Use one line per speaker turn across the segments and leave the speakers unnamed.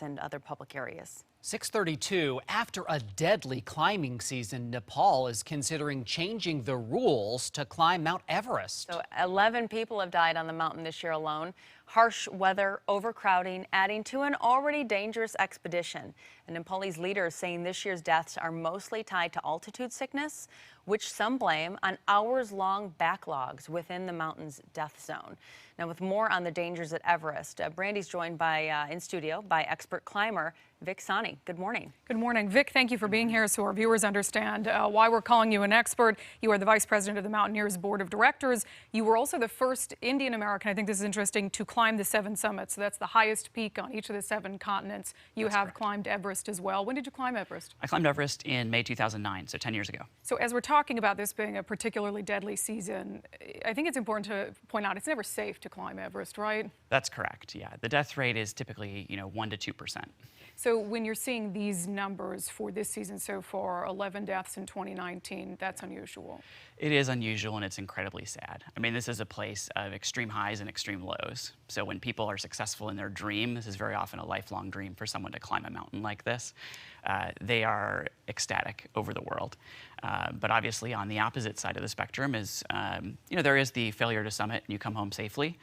and other public areas.
6:32, after a deadly climbing season, Nepal is considering changing the rules to climb Mount Everest.
So 11 people have died on the mountain this year alone. Harsh weather, overcrowding, adding to an already dangerous expedition. And Nepalese leaders saying this year's deaths are mostly tied to altitude sickness, which some blame on hours-long backlogs within the mountain's death zone. Now, with more on the dangers at Everest, Brandy's joined by in studio by expert climber Vic Sani. Good morning.
Good morning. Vic, thank you for being here so our viewers understand why we're calling you an expert. You are the vice president of the Mountaineers Board of Directors. You were also the first Indian American, I think this is interesting, to climb the 7 summits. So that's the highest peak on each of the 7 continents. You have climbed Everest as well. When did you climb Everest?
I climbed Everest in May 2009, so 10 years ago.
So as we're talking about this being a particularly deadly season, I think it's important to point out it's never safe to climb Everest, right?
That's correct, yeah. The death rate is typically, 1 to 2%.
So when you're seeing these numbers for this season so far, 11 deaths in 2019, that's unusual.
It is unusual and it's incredibly sad. I mean, this is a place of extreme highs and extreme lows. So when people are successful in their dream, this is very often a lifelong dream for someone to climb a mountain like this. They are ecstatic over the world. But obviously on the opposite side of the spectrum is, there is the failure to summit and you come home safely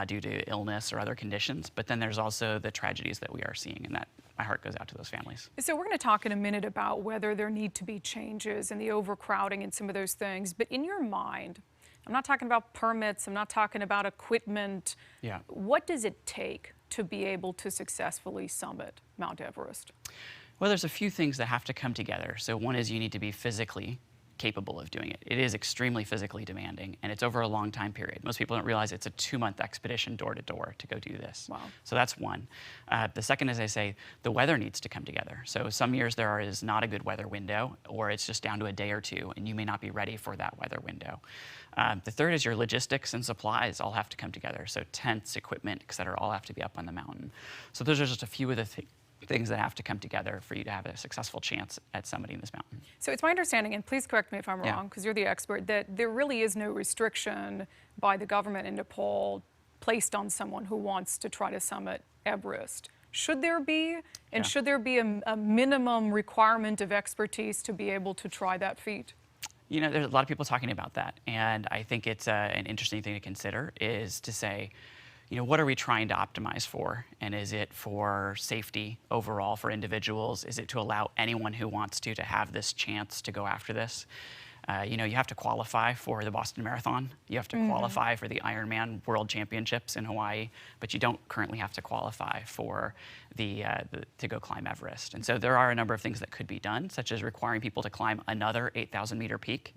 due to illness or other conditions. But then there's also the tragedies that we are seeing, and that my heart goes out to those families.
So we're going to talk in a minute about whether there need to be changes and the overcrowding and some of those things. But in your mind, I'm not talking about permits, I'm not talking about equipment.
Yeah.
What does it take to be able to successfully summit Mount Everest?
Well, there's a few things that have to come together. So one is you need to be physically capable of doing it. It is extremely physically demanding, and it's over a long time period. Most people don't realize it's a 2-month expedition door to door to go do this.
Wow.
So that's one. The second, as I say, the weather needs to come together. So some years there is not a good weather window, or it's just down to a day or two, and you may not be ready for that weather window. The third is your logistics and supplies all have to come together. So tents, equipment, et cetera, all have to be up on the mountain. So those are just a few of the things that have to come together for you to have a successful chance at summiting this mountain.
So it's my understanding, and please correct me if I'm wrong, because you're the expert, that there really is no restriction by the government in Nepal placed on someone who wants to try to summit Everest. Should there be? And should there be a minimum requirement of expertise to be able to try that feat?
There's a lot of people talking about that, and I think it's an interesting thing to consider is to say, what are we trying to optimize for? And is it for safety overall for individuals? Is it to allow anyone who wants to have this chance to go after this? You have to qualify for the Boston Marathon. You have to qualify for the Ironman World Championships in Hawaii, but you don't currently have to qualify for to go climb Everest. And so there are a number of things that could be done, such as requiring people to climb another 8,000-meter peak.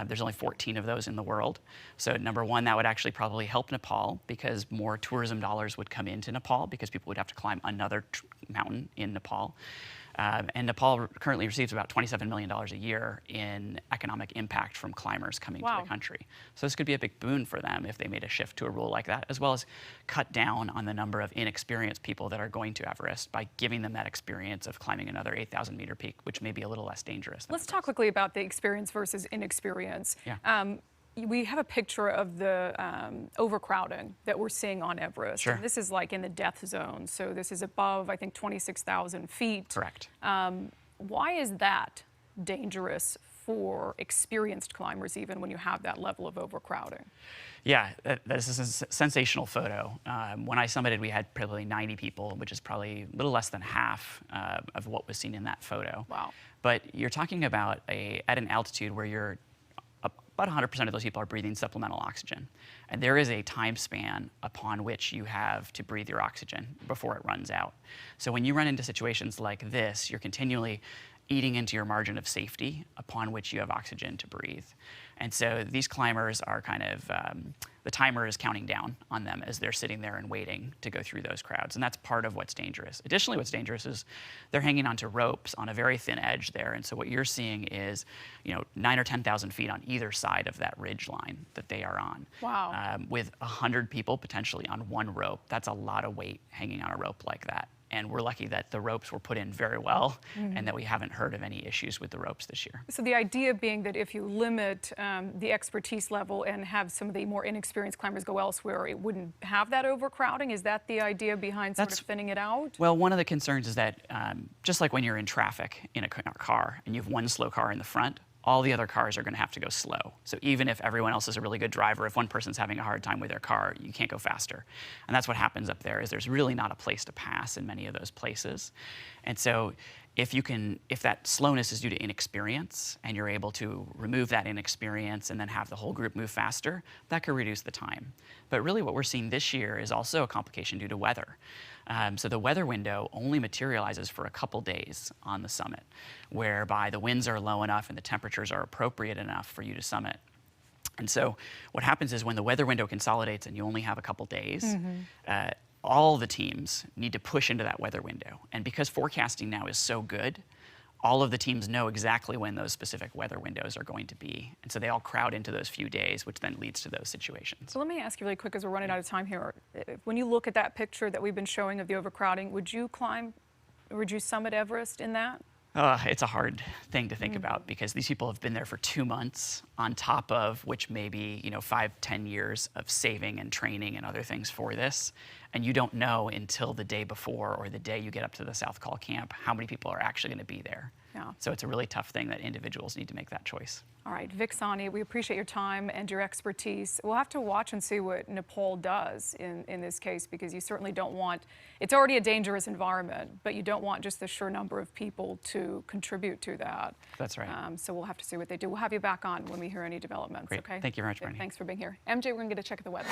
There's only 14 of those in the world. So number one, that would actually probably help Nepal because more tourism dollars would come into Nepal because people would have to climb another mountain in Nepal. And Nepal currently receives about $27 million a year in economic impact from climbers coming to the country. So this could be a big boon for them if they made a shift to a rule like that, as well as cut down on the number of inexperienced people that are going to Everest by giving them that experience of climbing another 8,000-meter peak, which may be a little less dangerous.
Let's talk quickly about the experience versus inexperience.
Yeah.
We have a picture of the overcrowding that we're seeing on Everest.
Sure.
And this is like in the death zone. So this is above, I think, 26,000 feet.
Correct.
Why is that dangerous for experienced climbers, even when you have that level of overcrowding?
Yeah, this is a sensational photo. When I summited, we had probably 90 people, which is probably a little less than half of what was seen in that photo.
Wow.
But you're talking about at an altitude where you're about 100% of those people are breathing supplemental oxygen. And there is a time span upon which you have to breathe your oxygen before it runs out. So when you run into situations like this, you're continually eating into your margin of safety upon which you have oxygen to breathe. And so these climbers are kind of, the timer is counting down on them as they're sitting there and waiting to go through those crowds. And that's part of what's dangerous. Additionally, what's dangerous is they're hanging onto ropes on a very thin edge there. And so what you're seeing is, 9 or 10,000 feet on either side of that ridge line that they are on.
Wow.
With 100 people potentially on one rope. That's a lot of weight hanging on a rope like that. And we're lucky that the ropes were put in very well and that we haven't heard of any issues with the ropes this year.
So the idea being that if you limit the expertise level and have some of the more inexperienced climbers go elsewhere, it wouldn't have that overcrowding? Is that the idea behind sort of thinning it out?
Well, one of the concerns is that just like when you're in traffic in a car and you have one slow car in the front, all the other cars are going to have to go slow. So even if everyone else is a really good driver, if one person's having a hard time with their car, you can't go faster. And that's what happens up there, is there's really not a place to pass in many of those places. And so if that slowness is due to inexperience and you're able to remove that inexperience and then have the whole group move faster, that could reduce the time. But really what we're seeing this year is also a complication due to weather. So the weather window only materializes for a couple days on the summit, whereby the winds are low enough and the temperatures are appropriate enough for you to summit. And so what happens is when the weather window consolidates and you only have a couple days, all the teams need to push into that weather window. And because forecasting now is so good, all of the teams know exactly when those specific weather windows are going to be. And so they all crowd into those few days, which then leads to those situations.
So let me ask you really quick, as we're running out of time here. When you look at that picture that we've been showing of the overcrowding, would you summit Everest in that?
It's a hard thing to think about because these people have been there for 2 months on top of which maybe 5-10 years of saving and training and other things for this. And you don't know until the day before or the day you get up to the South Col camp how many people are actually going to be there.
Yeah.
So it's a really tough thing that individuals need to make that choice.
All right, Vic Sani, we appreciate your time and your expertise. We'll have to watch and see what Nepal does in this case, because you certainly don't want, it's already a dangerous environment, but you don't want just the sheer number of people to contribute to that.
That's right.
So we'll have to see what they do. We'll have you back on when we hear any developments,
Great.
okay?
Thank you very much, Bernie.
Thanks for being here. MJ, we're going to get a check of the weather.